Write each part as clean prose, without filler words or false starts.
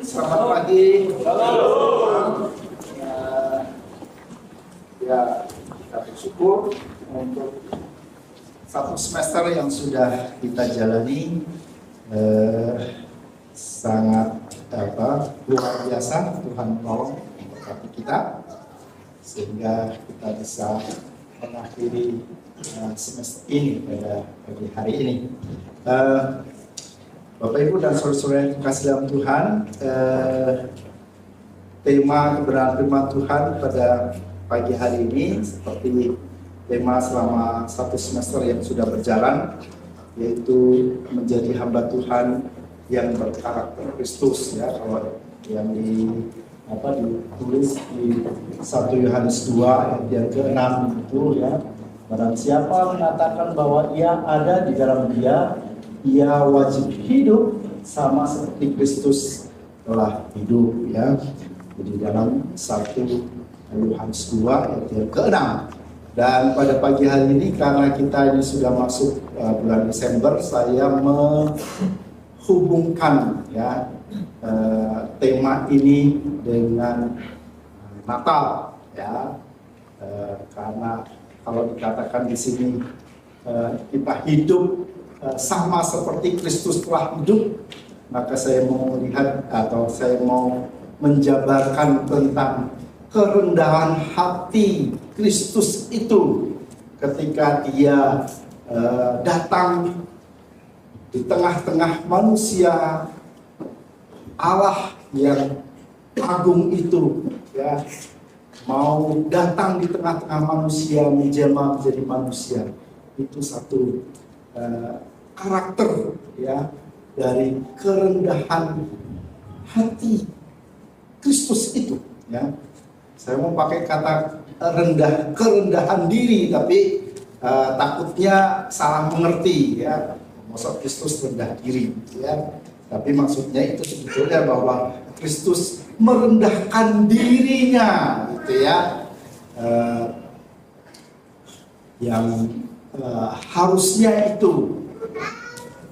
selamat pagi. Ya, kita bersyukur untuk satu semester yang sudah kita jalani sangat luar biasa. Tuhan menolong memberkati kita sehingga kita bisa mengakhiri semester ini pada pagi hari ini. Bapak Ibu dan saudara-saudara yang dikasih dalam Tuhan, tema kebenaran firman Tuhan pada pagi hari ini seperti tema selama satu semester yang sudah berjalan, yaitu menjadi hamba Tuhan yang berkarakter Kristus, ya. Kalau yang ditulis di 1 Yohanes 2 ayat yang ke-6 itu, ya, barang siapa mengatakan bahwa ia ada di dalam Dia, ia wajib hidup sama seperti Kristus telah hidup, ya. Jadi dalam 1 Yohanes 2 ayat yang ke-6. Dan pada pagi hari ini, karena kita ini sudah masuk bulan Desember, saya menghubungkan, ya, tema ini dengan Natal, ya. Karena kalau dikatakan di sini kita hidup sama seperti Kristus telah hidup, maka saya mau melihat atau saya mau menjabarkan tentang kerendahan hati Kristus itu ketika Dia datang di tengah-tengah manusia, Allah yang agung itu, ya, mau datang di tengah-tengah manusia, menjelma menjadi manusia. Itu satu karakter, ya, dari kerendahan hati Kristus itu, ya. Saya mau pakai kata kerendahan diri, tapi takutnya salah mengerti, ya. Maksud Kristus rendah diri, ya. Tapi maksudnya itu sebetulnya bahwa Kristus merendahkan dirinya, gitu, ya. Yang harusnya itu,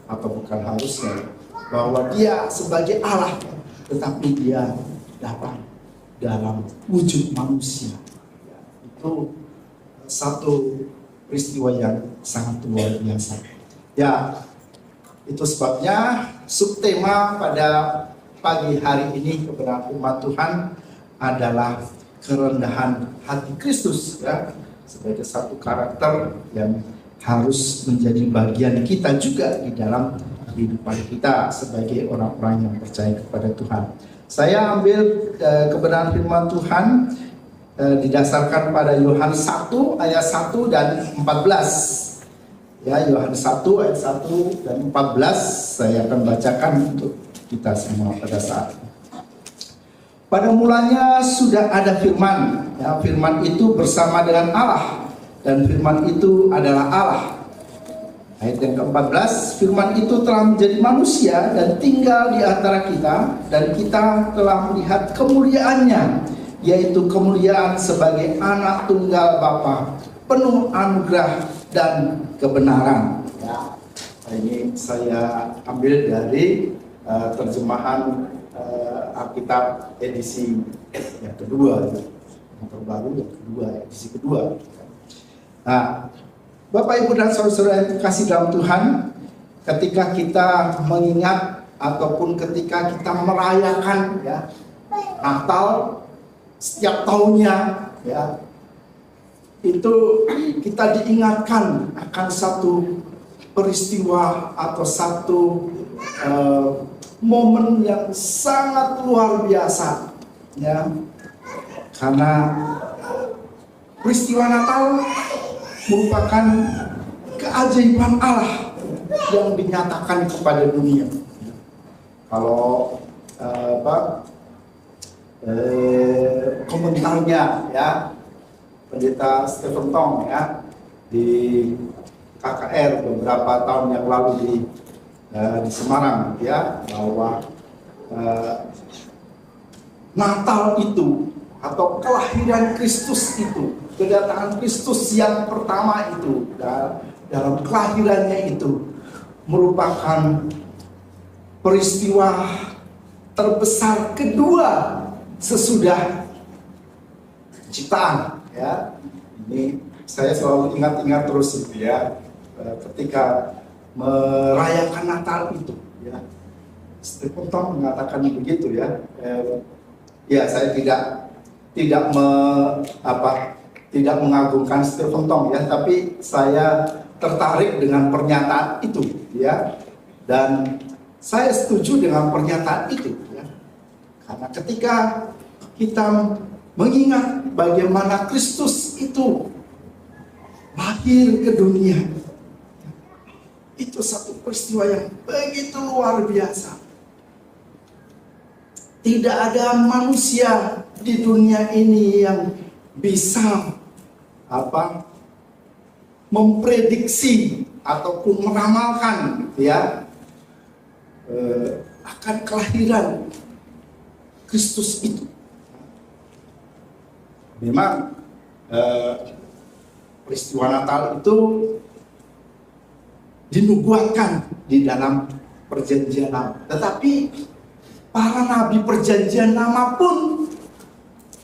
atau bukan harusnya, bahwa Dia sebagai Allah, tetapi Dia datang dalam wujud manusia. Ya, itu satu peristiwa yang sangat luar biasa. Ya, itu sebabnya subtema pada pagi hari ini kebenaran firman Tuhan adalah kerendahan hati Kristus, ya, sebagai satu karakter yang harus menjadi bagian kita juga di dalam kehidupan kita sebagai orang-orang yang percaya kepada Tuhan. Saya ambil kebenaran firman Tuhan didasarkan pada Yohanes 1 ayat 1 dan 14. Ya, Yohanes 1 ayat 1 dan 14 saya akan bacakan untuk kita semua pada saat ini. Pada mulanya sudah ada firman, ya, firman itu bersama dengan Allah, dan firman itu adalah Allah. Ayat yang ke-14, firman itu telah menjadi manusia dan tinggal di antara kita, dan kita telah melihat kemuliaannya, yaitu kemuliaan sebagai anak tunggal Bapa, penuh anugerah dan kebenaran. Ya, ini saya ambil dari terjemahan Alkitab edisi yang kedua, yang terbaru, yang kedua, edisi kedua. Nah, Bapak Ibu dan saudara-saudara yang dikasih dalam Tuhan, ketika kita mengingat ataupun ketika kita merayakan, ya, Natal setiap tahunnya, ya, itu kita diingatkan akan satu peristiwa atau satu momen yang sangat luar biasa, ya, karena peristiwa Natal merupakan keajaiban Allah yang dinyatakan kepada dunia. Kalau komentarnya, ya, Pendeta Stephen Tong, ya, di KKR beberapa tahun yang lalu di Semarang, ya, bahwa Natal itu atau kelahiran Kristus itu, kedatangan Kristus yang pertama itu, dalam kelahirannya itu merupakan peristiwa terbesar kedua sesudah ciptaan, ya. Ini saya selalu ingat-ingat terus itu, ya, ketika merayakan Natal itu, ya. Stephen Tong mengatakan begitu, ya. Ya, saya tidak mengagungkan Stephen Tong, ya, tapi saya tertarik dengan pernyataan itu, ya. Dan saya setuju dengan pernyataan itu, ya. Karena ketika kita mengingat bagaimana Kristus itu lahir ke dunia, itu satu peristiwa yang begitu luar biasa. Tidak ada manusia di dunia ini yang bisa memprediksi ataupun meramalkan, ya, akan kelahiran Kristus itu. Memang peristiwa Natal itu dinubuatkan di dalam perjanjian lama, tetapi para nabi perjanjian lama pun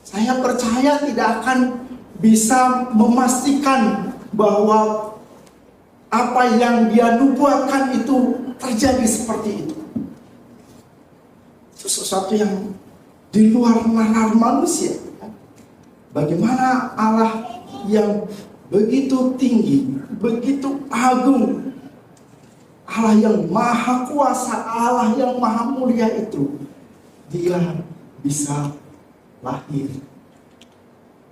saya percaya tidak akan bisa memastikan bahwa apa yang dia nubuatkan itu terjadi seperti itu. Itu sesuatu yang di luar nalar manusia. Bagaimana Allah yang begitu tinggi, begitu agung, Allah yang maha kuasa, Allah yang maha mulia itu, dia bisa lahir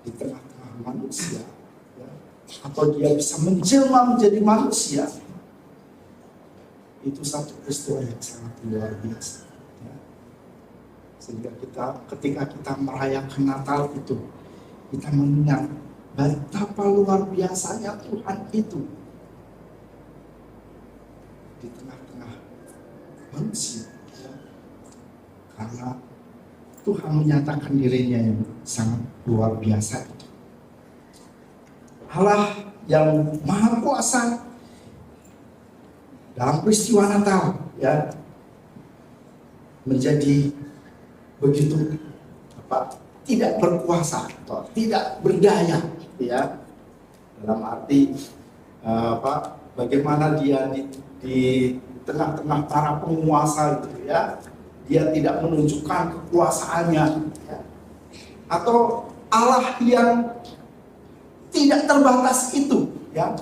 di tengah-tengah manusia, ya. Atau dia bisa menjelma menjadi manusia. Itu satu peristiwa yang sangat luar biasa, ya. Sehingga ketika kita merayakan Natal itu, kita mengingat betapa luar biasanya Tuhan itu di tengah-tengah manusia, ya. Karena Tuhan menyatakan dirinya yang sangat luar biasa itu. Allah yang maha kuasa dalam peristiwa Natal, ya, menjadi begitu tidak berkuasa atau tidak berdaya, ya, dalam arti bagaimana dia di tengah-tengah para penguasa itu, ya, dia tidak menunjukkan kekuasaannya, ya. Atau Allah yang tidak terbatas itu, ya,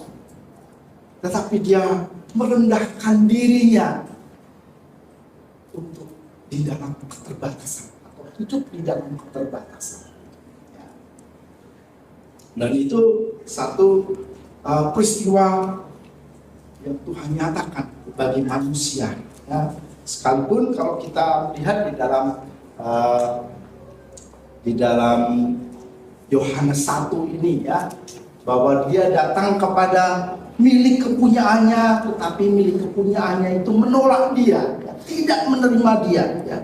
tetapi dia merendahkan dirinya untuk di dalam keterbatasan, hidup di dalam keterbatasan, ya. Dan itu satu peristiwa yang Tuhan nyatakan bagi manusia, ya. Sekalipun kalau kita lihat di dalam Yohanes 1 ini, ya, bahwa dia datang kepada milik kepunyaannya, tetapi milik kepunyaannya itu menolak dia, ya, tidak menerima dia, ya.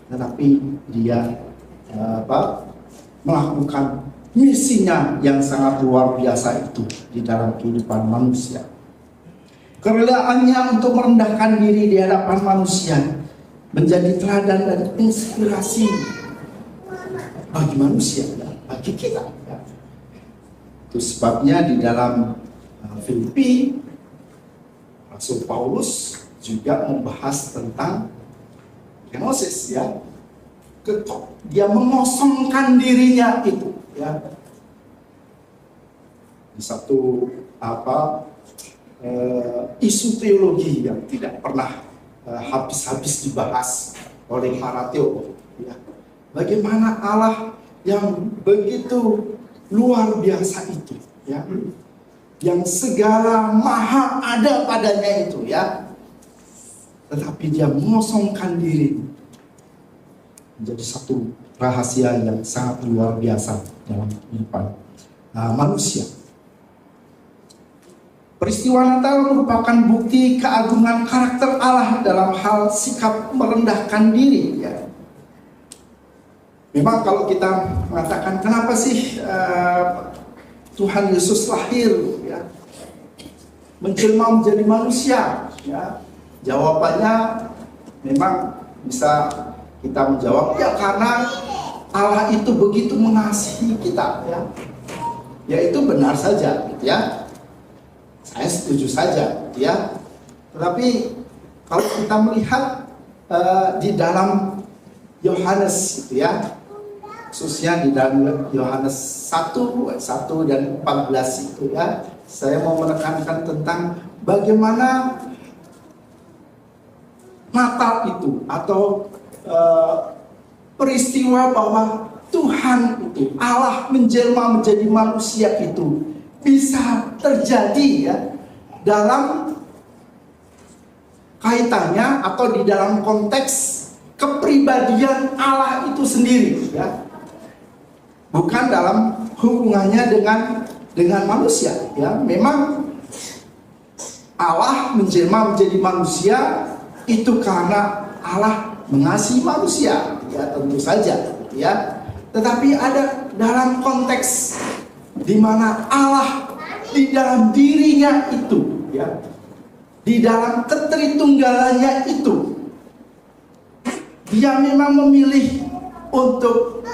Tetapi dia melakukan misinya yang sangat luar biasa itu di dalam kehidupan manusia. Kerelaannya untuk merendahkan diri di hadapan manusia menjadi teladan dan inspirasi bagi manusia, ya, bagi kita, ya. Itu sebabnya di dalam Filipi, Rasul Paulus juga membahas tentang kenosis, ya. Dia mengosongkan dirinya itu, ya. Di satu isu teologi yang tidak pernah habis-habis dibahas oleh para teolog, ya. Bagaimana Allah yang begitu luar biasa itu, ya, yang segala maha ada padanya itu, ya, tetapi dia mengosongkan diri menjadi satu rahasia yang sangat luar biasa dalam kehidupan manusia. Peristiwa Natal merupakan bukti keagungan karakter Allah dalam hal sikap merendahkan diri, ya. Memang kalau kita mengatakan kenapa sih Tuhan Yesus lahir, ya, menjelma menjadi manusia, ya, jawabannya memang bisa kita menjawab, ya karena Allah itu begitu mengasihi kita, ya. Ya itu benar saja, gitu ya. Saya setuju saja, gitu ya. Tetapi kalau kita melihat di dalam Yohanes, gitu ya, khususnya di dalam Yohanes 1 ayat 1 dan 14 itu, ya, saya mau menekankan tentang bagaimana Natal itu atau peristiwa bahwa Tuhan itu, Allah menjelma menjadi manusia itu bisa terjadi, ya, dalam kaitannya atau di dalam konteks kepribadian Allah itu sendiri, ya, bukan dalam hubungannya dengan manusia, ya. Memang Allah menjelma menjadi manusia itu karena Allah mengasihi manusia, ya, tentu saja, ya. Tetapi ada dalam konteks di mana Allah di dalam dirinya itu, ya, di dalam ketritunggalannya itu, dia memang memilih untuk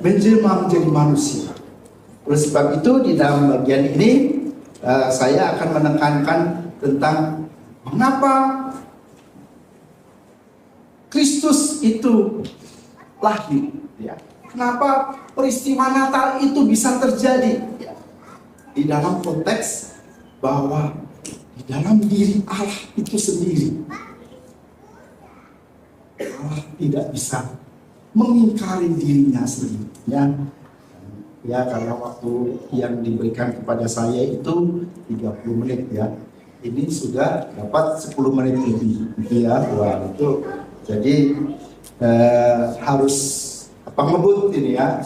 menjelma menjadi manusia. Oleh sebab itu di dalam bagian ini saya akan menekankan tentang mengapa Kristus itu lahir, ya. Kenapa peristiwa Natal itu bisa terjadi, ya. Di dalam konteks bahwa di dalam diri Allah itu sendiri, Allah tidak bisa mengingkari dirinya sendiri, ya. Ya, karena waktu yang diberikan kepada saya itu 30 menit, ya. Ini sudah dapat 10 menit lebih, ya. Wah, itu jadi harus ngebut ini, ya.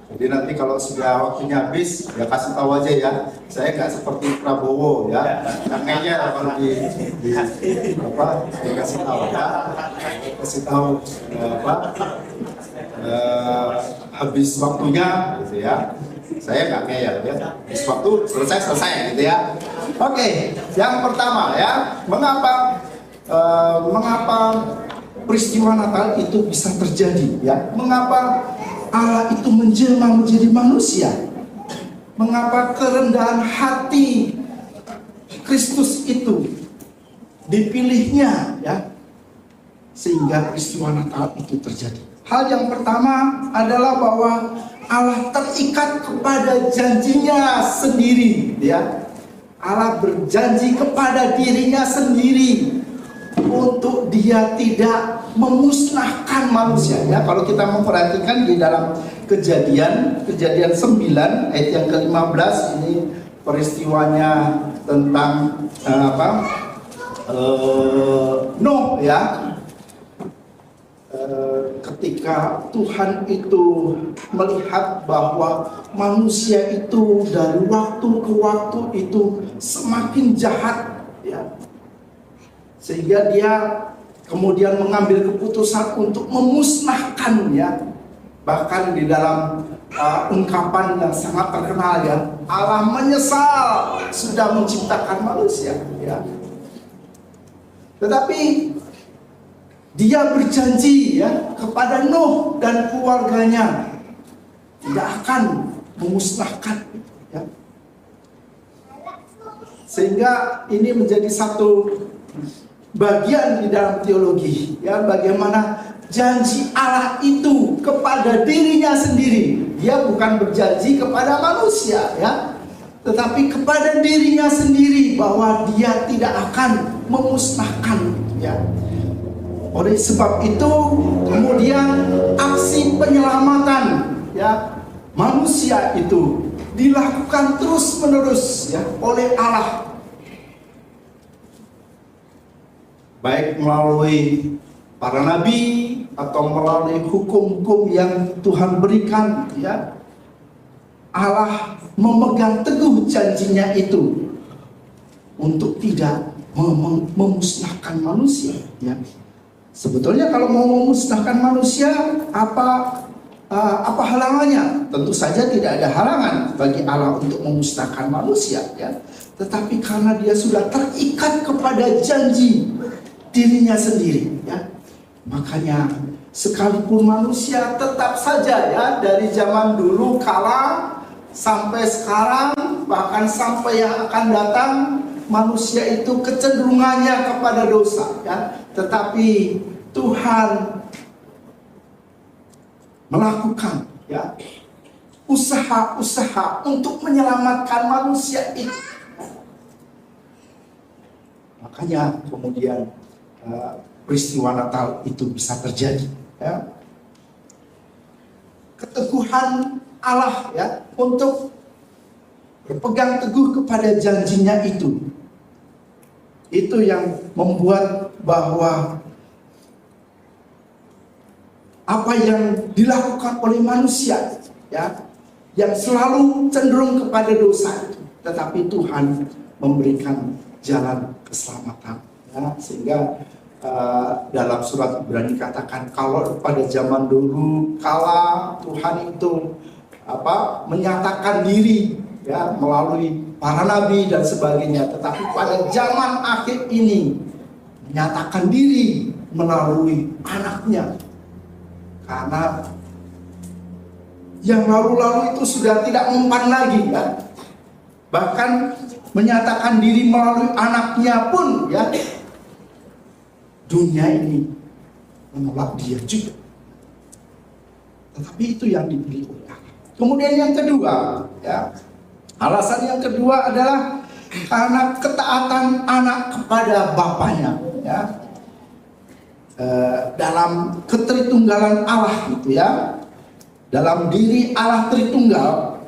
Jadi nanti kalau sudah waktunya habis, ya kasih tahu aja, ya. Saya nggak seperti Prabowo, ya. Kayaknya kalau saya kasih tahu, ya. Kasih tahu habis waktunya, gitu ya. Saya nggak ngeyel, ya. Habis waktu selesai, gitu ya. Oke, yang pertama, ya, mengapa peristiwa Natal itu bisa terjadi, ya? Mengapa Allah itu menjelma menjadi manusia? Mengapa kerendahan hati Kristus itu dipilihnya, ya, sehingga peristiwa Natal itu terjadi? Hal yang pertama adalah bahwa Allah terikat kepada janjinya sendiri, ya. Allah berjanji kepada dirinya sendiri untuk dia tidak memusnahkan manusia, ya. Kalau kita memperhatikan di dalam kejadian 9 ayat yang ke-15, ini peristiwanya tentang Nuh, ya. Ketika Tuhan itu melihat bahwa manusia itu dari waktu ke waktu itu semakin jahat, ya, sehingga dia kemudian mengambil keputusan untuk memusnahkan, ya. Bahkan di dalam ungkapan yang sangat terkenal, ya, Allah menyesal sudah menciptakan manusia, ya. Tetapi dia berjanji, ya, kepada Nuh dan keluarganya tidak akan memusnahkan, ya. Sehingga ini menjadi satu bagian di dalam teologi, ya, bagaimana janji Allah itu kepada dirinya sendiri. Dia bukan berjanji kepada manusia, ya, tetapi kepada dirinya sendiri bahwa dia tidak akan memusnahkan, ya. Oleh sebab itu kemudian aksi penyelamatan, ya, manusia itu dilakukan terus-menerus, ya, oleh Allah, baik melalui para nabi atau melalui hukum-hukum yang Tuhan berikan, ya. Allah memegang teguh janjinya itu untuk tidak memusnahkan manusia, ya. Sebetulnya kalau mau memusnahkan manusia, apa halangannya? Tentu saja tidak ada halangan bagi Allah untuk memusnahkan manusia, ya. Tetapi karena dia sudah terikat kepada janji dirinya sendiri, ya. Makanya sekalipun manusia tetap saja, ya, dari zaman dulu kala sampai sekarang, bahkan sampai yang akan datang, manusia itu kecenderungannya kepada dosa, ya. Tetapi Tuhan melakukan, ya, usaha-usaha untuk menyelamatkan manusia itu. Makanya kemudian peristiwa Natal itu bisa terjadi, ya. Keteguhan Allah, ya, untuk berpegang teguh kepada janjinya itu yang membuat bahwa apa yang dilakukan oleh manusia, ya, yang selalu cenderung kepada dosa itu, tetapi Tuhan memberikan jalan keselamatan, ya. Sehingga dalam surat Ibrani katakan, kalau pada zaman dulu kala Tuhan itu menyatakan diri, ya, melalui para nabi dan sebagainya, tetapi pada zaman akhir ini menyatakan diri melalui anaknya. Karena yang lalu-lalu itu sudah tidak mempan lagi, ya. Bahkan menyatakan diri melalui anaknya pun, ya, dunia ini menolak dia juga. Tetapi itu yang dipilih oleh Allah. Kemudian yang kedua, ya, alasan yang kedua adalah karena ketaatan anak kepada bapaknya, ya. Dalam ketritunggalan Allah, gitu, ya. Dalam diri Allah Tritunggal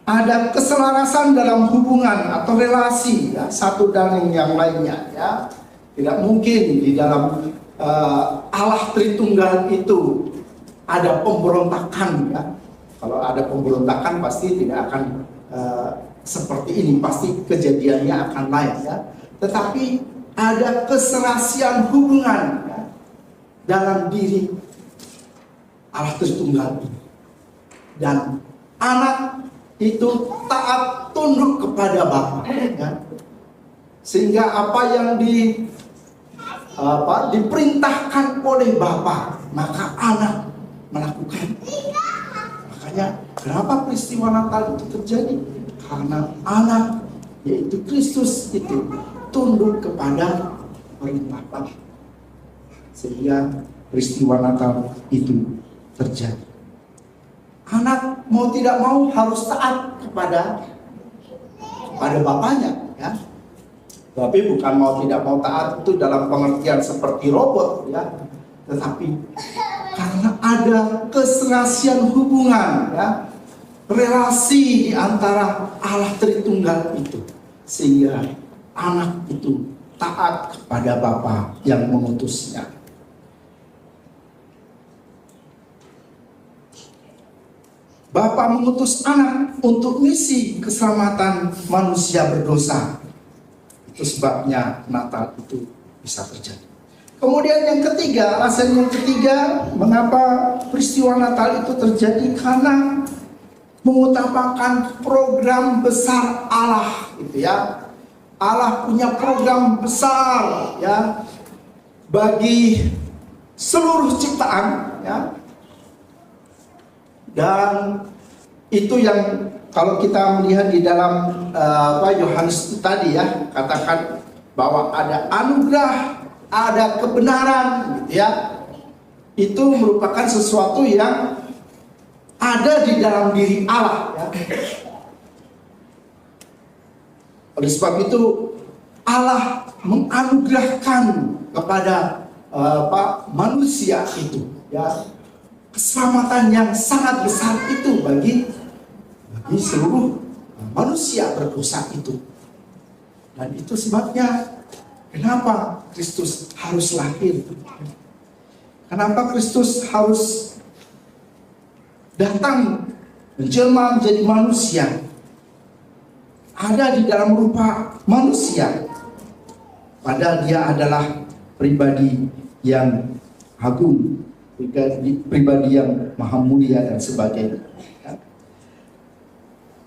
ada keselarasan dalam hubungan atau relasi, ya, satu dan yang lainnya, ya. Tidak mungkin di dalam Allah Tritunggal itu ada pemberontakan, ya. Kalau ada pemberontakan pasti tidak akan seperti ini, pasti kejadiannya akan lain, ya. Tetapi ada keserasian hubungan, ya, dalam diri Allah Tritunggal ini. Dan anak itu taat tunduk kepada Bapa, ya. Sehingga apa yang diperintahkan oleh Bapa, maka anak melakukan. Makanya kenapa peristiwa Natal itu terjadi? Karena anak, yaitu Kristus itu tunduk kepada perintah Bapa, sehingga peristiwa Natal itu terjadi. Anak mau tidak mau harus taat kepada bapaknya, ya. Tapi bukan mau tidak mau taat itu dalam pengertian seperti robot, ya. Tetapi karena ada keserasian hubungan, ya, relasi di antara Allah Tritunggal itu, sehingga anak itu taat kepada Bapa yang mengutusnya. Bapa mengutus anak untuk misi keselamatan manusia berdosa. Itu sebabnya Natal itu bisa terjadi. Kemudian yang ketiga, alasan yang ketiga mengapa peristiwa Natal itu terjadi, karena mengutamakan program besar Allah, gitu, ya. Allah punya program besar, ya, bagi seluruh ciptaan, ya. Dan itu yang kalau kita melihat di dalam Yohanes itu tadi, ya, katakan bahwa ada anugerah, ada kebenaran, gitu, ya. Itu merupakan sesuatu yang ada di dalam diri Allah, ya. Oleh sebab itu Allah menganugerahkan kepada manusia itu, ya, keselamatan yang sangat besar itu bagi seluruh manusia berdosa itu. Dan itu sebabnya kenapa Kristus harus lahir, kenapa Kristus harus datang menjelma menjadi manusia, ada di dalam rupa manusia, padahal dia adalah pribadi yang agung, pribadi yang maha mulia dan sebagainya.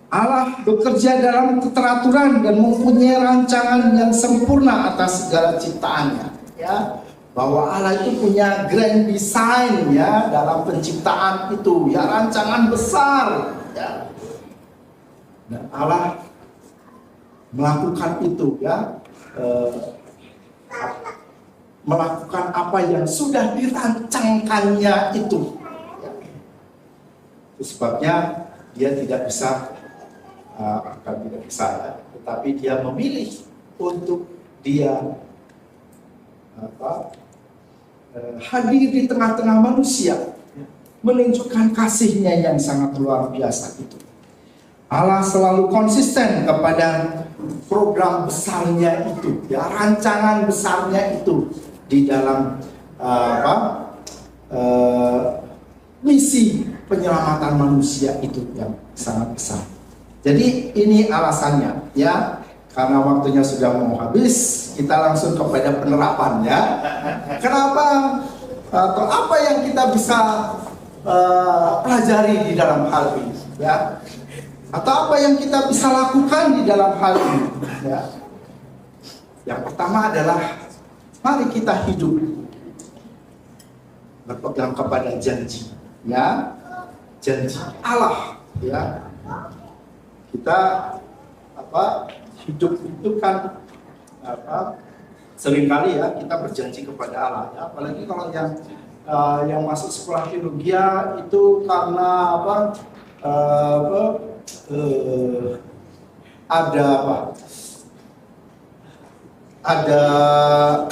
Allah bekerja dalam keteraturan dan mempunyai rancangan yang sempurna atas segala ciptaannya. ya, bahwa Allah itu punya grand design ya dalam penciptaan itu, ya rancangan besar ya. Dan Allah melakukan itu ya, melakukan apa yang sudah dirancangkannya itu. Itu sebabnya dia tidak bisa, ya, tetapi dia memilih untuk dia hadir di tengah-tengah manusia, menunjukkan kasihnya yang sangat luar biasa itu. Allah selalu konsisten kepada program besarnya itu, ya, rancangan besarnya itu di dalam misi penyelamatan manusia itu yang sangat besar. Jadi ini alasannya ya, karena waktunya sudah mau habis, kita langsung kepada penerapannya. Kenapa atau apa yang kita bisa pelajari di dalam hal ini ya? Atau apa yang kita bisa lakukan di dalam hal ini ya? Yang pertama adalah mari kita hidup berpegang kepada janji ya, janji Allah ya. Kita hidup itu kan seringkali ya kita berjanji kepada Allah ya, apalagi kalau yang masuk sekolah teologi itu karena ada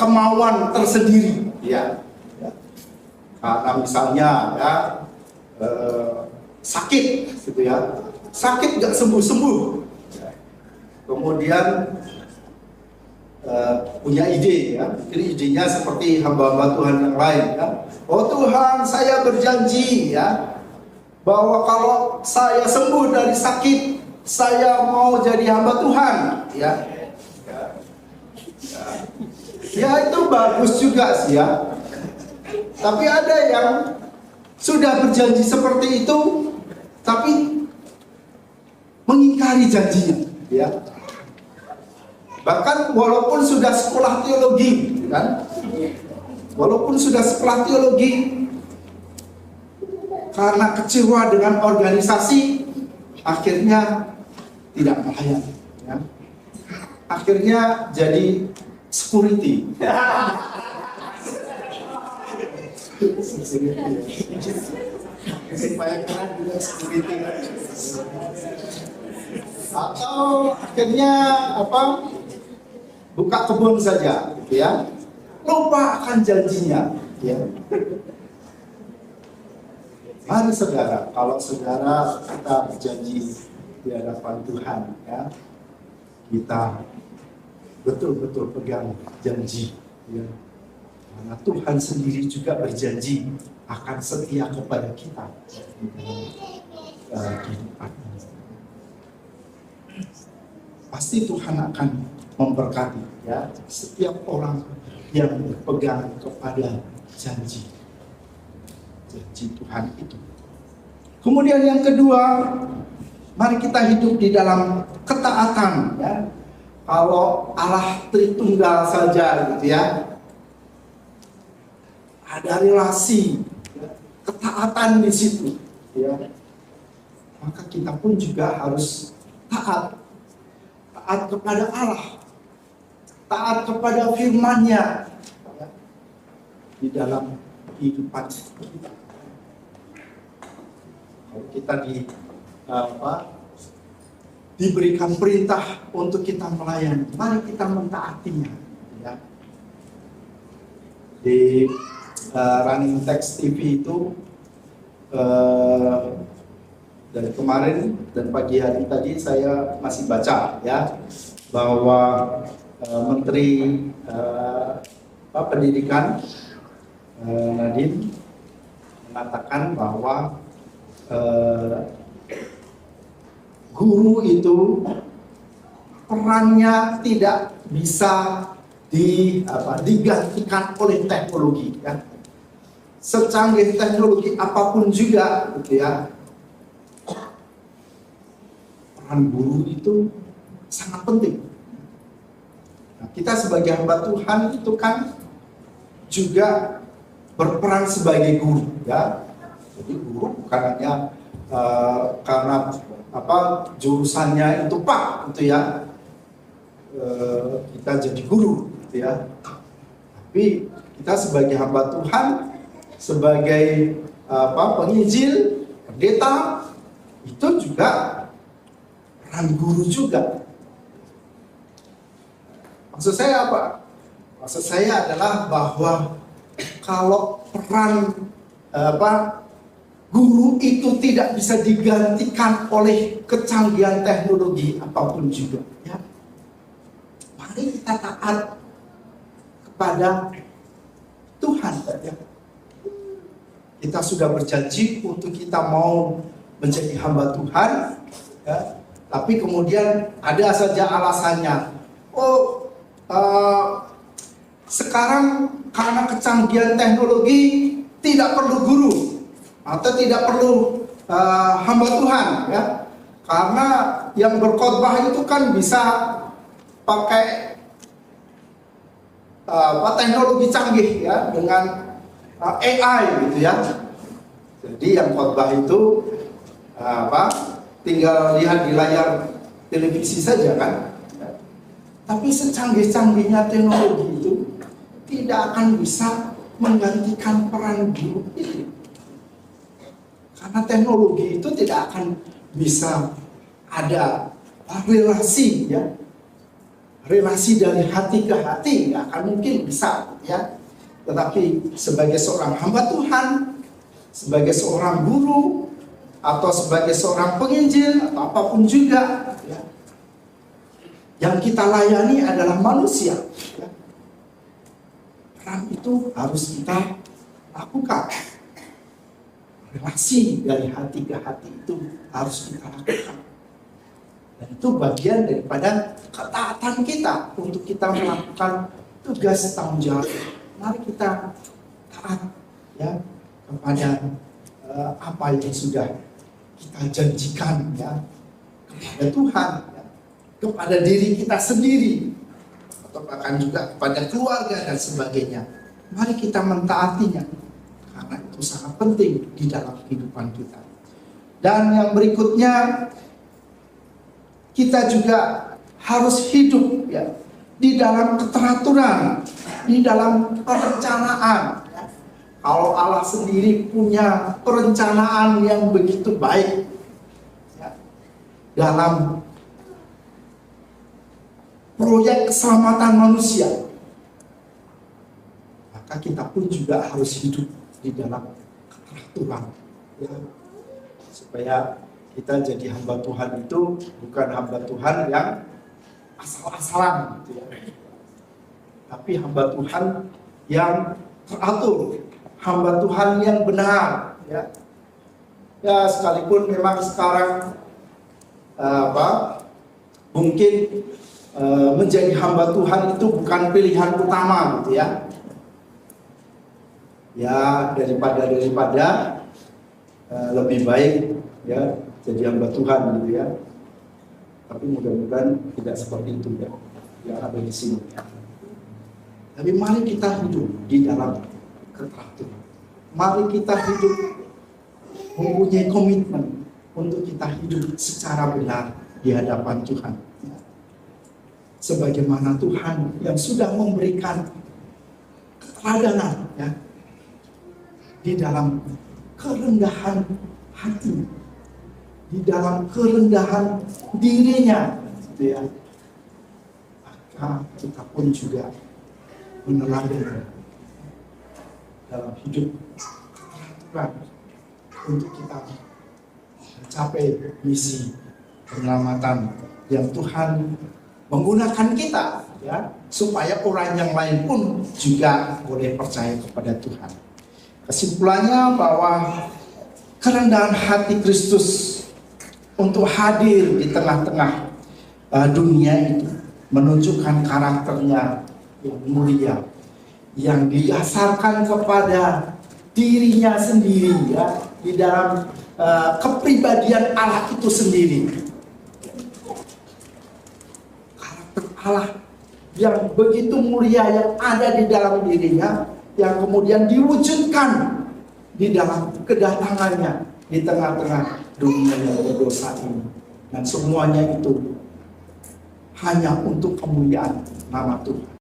kemauan tersendiri ya. Karena misalnya ya sakit gitu ya, sakit nggak sembuh-sembuh, kemudian punya ide ya, mungkin idenya seperti hamba-hamba Tuhan yang lain ya. Oh Tuhan, saya berjanji ya bahwa kalau saya sembuh dari sakit, saya mau jadi hamba Tuhan ya. Ya itu bagus juga sih ya. Tapi ada yang sudah berjanji seperti itu, tapi mengingkari janjinya ya. Bahkan walaupun sudah sekolah teologi kan, walaupun sudah sekolah teologi, karena kecewa dengan organisasi, akhirnya tidak melayani ya. Akhirnya jadi security. Supaya keren juga security. Atau akhirnya buka kebun saja gitu ya, lupa akan janjinya ya. Mari saudara, kalau saudara kita berjanji di hadapan Tuhan ya, kita betul-betul pegang janji ya. Karena Tuhan sendiri juga berjanji akan setia kepada kita di dalam kehidupan ini. Pasti Tuhan akan memberkati ya setiap orang yang berpegang kepada janji Tuhan itu. Kemudian yang kedua, mari kita hidup di dalam ketaatan ya. Kalau Allah Tritunggal saja gitu ya, ada relasi ketaatan di situ ya, maka kita pun juga harus taat kepada Allah, taat kepada firman-Nya ya, di dalam kehidupan kita. Kalau kita diberikan perintah untuk kita melayani, mari kita mentaatinya ya. Di Running Text TV itu dari kemarin dan pagi hari tadi saya masih baca ya, bahwa Menteri Pendidikan Nadiem mengatakan bahwa guru itu perannya tidak bisa digantikan oleh teknologi ya. Secanggih teknologi apapun juga gitu ya, peran guru itu sangat penting. Nah, kita sebagai hamba Tuhan itu kan juga berperan sebagai guru, ya. Jadi guru bukan hanya karena jurusannya itu Pak, gitu ya, kita jadi guru, gitu ya. Tapi kita sebagai hamba Tuhan, sebagai penginjil, pendeta, itu juga peran guru juga. Maksud saya apa? Maksud saya adalah bahwa kalau peran guru itu tidak bisa digantikan oleh kecanggihan teknologi apapun juga, ya. Mari kita taat kepada Tuhan, ya. Kita sudah berjanji untuk kita mau menjadi hamba Tuhan, ya. Tapi kemudian ada saja alasannya. Sekarang karena kecanggihan teknologi tidak perlu guru atau tidak perlu hamba Tuhan, ya. Karena yang berkhotbah itu kan bisa pakai teknologi canggih, ya, dengan AI, gitu ya. Jadi yang khotbah itu tinggal lihat di layar televisi saja, kan. Tapi secanggih-canggihnya teknologi itu tidak akan bisa menggantikan peran guru itu. Karena teknologi itu tidak akan bisa ada relasi, ya. Relasi dari hati ke hati nggak akan mungkin bisa, ya. Tetapi sebagai seorang hamba Tuhan, sebagai seorang guru, atau sebagai seorang penginjil, atau apapun juga, ya, yang kita layani adalah manusia, ya. Peran itu harus kita lakukan. Relasi dari hati ke hati itu harus kita lakukan. Dan itu bagian daripada ketaatan kita untuk kita melakukan tugas tanggung jawab. Mari kita taat, ya, kepada apa yang sudah kita janjikan, ya, kepada Tuhan, ya, kepada diri kita sendiri, atau bahkan juga kepada keluarga dan sebagainya. Mari kita mentaatinya, karena itu sangat penting di dalam kehidupan kita. Dan yang berikutnya, kita juga harus hidup, ya, di dalam keteraturan, di dalam perencanaan, ya. Kalau Allah sendiri punya perencanaan yang begitu baik, ya, dalam proyek keselamatan manusia, maka kita pun juga harus hidup di dalam keteraturan, ya, supaya kita jadi hamba Tuhan itu bukan hamba Tuhan yang asal-asalan, gitu ya. Tapi hamba Tuhan yang teratur, hamba Tuhan yang benar, ya. Ya, sekalipun memang sekarang mungkin menjadi hamba Tuhan itu bukan pilihan utama, gitu ya. Ya, daripada lebih baik, ya, jadi hamba Tuhan, gitu ya. Tapi mudah-mudahan tidak seperti itu, ya, yang ada di sini. Tapi mari kita hidup di dalam keteraturan. Mari kita hidup mempunyai komitmen untuk kita hidup secara benar di hadapan Tuhan. Sebagaimana Tuhan yang sudah memberikan keteladanan, ya, di dalam kerendahan hati, di dalam kerendahan dirinya, gitu ya. Maka kita pun juga meneladani dalam hidup keteraturan untuk kita mencapai misi penyelamatan yang Tuhan menggunakan kita, ya, supaya orang yang lain pun juga boleh percaya kepada Tuhan. Kesimpulannya bahwa kerendahan hati Kristus untuk hadir di tengah-tengah dunia itu menunjukkan karakternya yang mulia, yang didasarkan kepada dirinya sendiri, ya, di dalam kepribadian Allah itu sendiri. Karakter Allah yang begitu mulia yang ada di dalam dirinya yang kemudian diwujudkan di dalam kedatangannya di tengah-tengah dunia yang berdosa ini. Dan semuanya itu hanya untuk kemuliaan nama Tuhan.